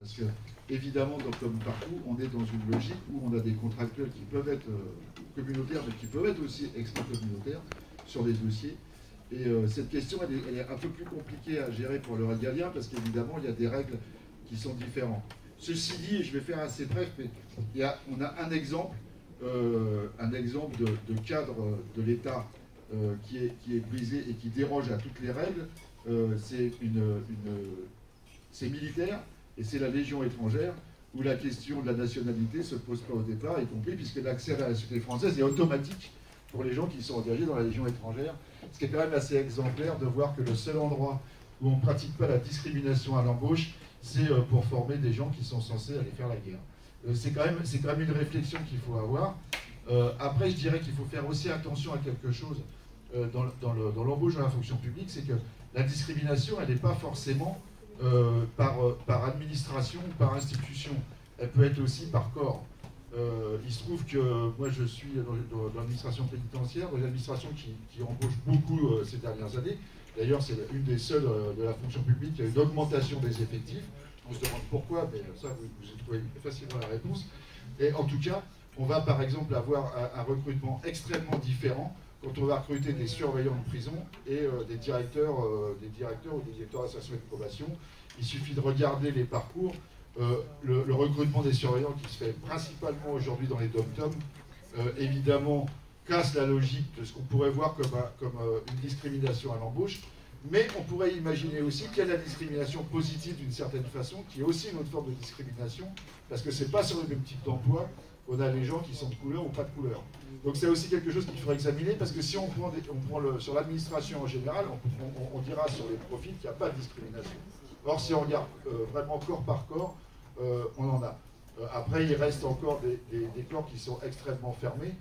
Parce que, évidemment, comme partout, on est dans une logique où on a des contractuels qui peuvent être communautaires, mais qui peuvent être aussi extra-communautaires sur des dossiers. Et cette question, elle est un peu plus compliquée à gérer pour le régalien, parce qu'évidemment, il y a des règles qui sont différentes. Ceci dit, et je vais faire assez bref, mais on a un exemple de cadre de l'État qui est brisé et qui déroge à toutes les règles. C'est militaire, et c'est la Légion étrangère, où la question de la nationalité ne se pose pas au départ, y compris puisque l'accès à la sécurité française est automatique pour les gens qui sont engagés dans la Légion étrangère. Ce qui est quand même assez exemplaire de voir que le seul endroit où on ne pratique pas la discrimination à l'embauche, c'est pour former des gens qui sont censés aller faire la guerre. C'est quand même une réflexion qu'il faut avoir. Après, je dirais qu'il faut faire aussi attention à quelque chose dans l'embauche dans la fonction publique, c'est que la discrimination, elle n'est pas forcément par administration ou par institution. Elle peut être aussi par corps. Il se trouve que moi je suis dans l'administration pénitentiaire, dans l'administration qui embauche beaucoup ces dernières années. D'ailleurs, c'est une des seules de la fonction publique qui a une augmentation des effectifs. On se demande pourquoi, mais ça, vous trouvez facilement la réponse. Et en tout cas, on va par exemple avoir un recrutement extrêmement différent quand on va recruter des surveillants de prison et des directeurs ou des directeurs d'association de probation. Il suffit de regarder les parcours. Le recrutement des surveillants qui se fait principalement aujourd'hui dans les dom-toms, évidemment, casse la logique de ce qu'on pourrait voir comme une discrimination à l'embauche, mais on pourrait imaginer aussi qu'il y a la discrimination positive d'une certaine façon, qui est aussi une autre forme de discrimination, parce que c'est pas sur le même type d'emploi qu'on a les gens qui sont de couleur ou pas de couleur. Donc c'est aussi quelque chose qu'il faudrait examiner, parce que si on prend sur l'administration en général, on dira sur les profils qu'il n'y a pas de discrimination. Or, si on regarde vraiment corps par corps, on en a. Après, il reste encore des corps qui sont extrêmement fermés.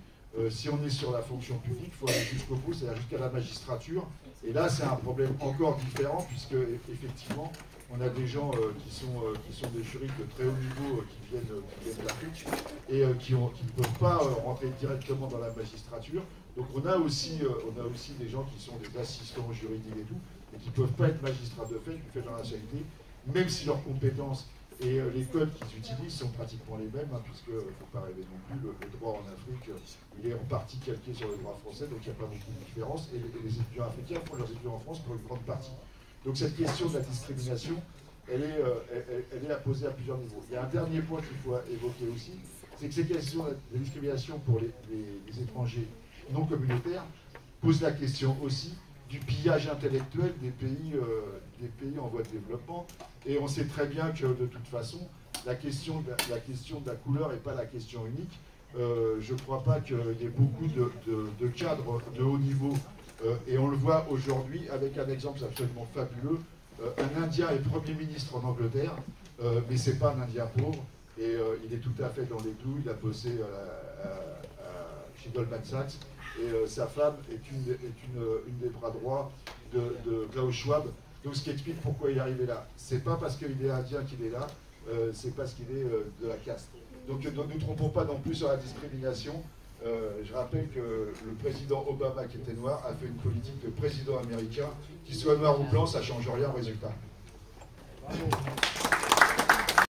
Si on est sur la fonction publique, il faut aller jusqu'au bout, c'est-à-dire jusqu'à la magistrature. Et là, c'est un problème encore différent, puisque effectivement, on a des gens qui sont des juristes de très haut niveau qui viennent de l'Afrique et qui ne peuvent pas rentrer directement dans la magistrature. Donc on a aussi des gens qui sont des assistants juridiques et tout, et qui ne peuvent pas être magistrats de fait, du fait de la nationalité, même si leurs compétences et les codes qu'ils utilisent sont pratiquement les mêmes, hein, puisque, il ne faut pas rêver non plus, le droit en Afrique, il est en partie calqué sur le droit français, donc il n'y a pas beaucoup de différence, et les étudiants africains font leurs études en France pour une grande partie. Donc cette question de la discrimination, elle est à poser à plusieurs niveaux. Il y a un dernier point qu'il faut évoquer aussi, c'est que ces questions de discrimination pour les étrangers non communautaires posent la question aussi du pillage intellectuel des pays en voie de développement. Et on sait très bien que de toute façon, la question de la couleur n'est pas la question unique. Je ne crois pas qu'il y ait beaucoup de cadres de haut niveau. Et on le voit aujourd'hui avec un exemple absolument fabuleux. Un Indien est Premier ministre en Angleterre, mais ce n'est pas un Indien pauvre. Et il est tout à fait dans les clous. Il a bossé chez Goldman Sachs. Et sa femme est une des bras droits de Klaus Schwab. Donc ce qui explique pourquoi il est arrivé là. C'est pas parce qu'il est indien qu'il est là, c'est parce qu'il est de la caste. Donc ne nous trompons pas non plus sur la discrimination. Je rappelle que le président Obama, qui était noir, a fait une politique de président américain. Qu'il soit noir ou blanc, ça ne change rien au résultat. Bravo.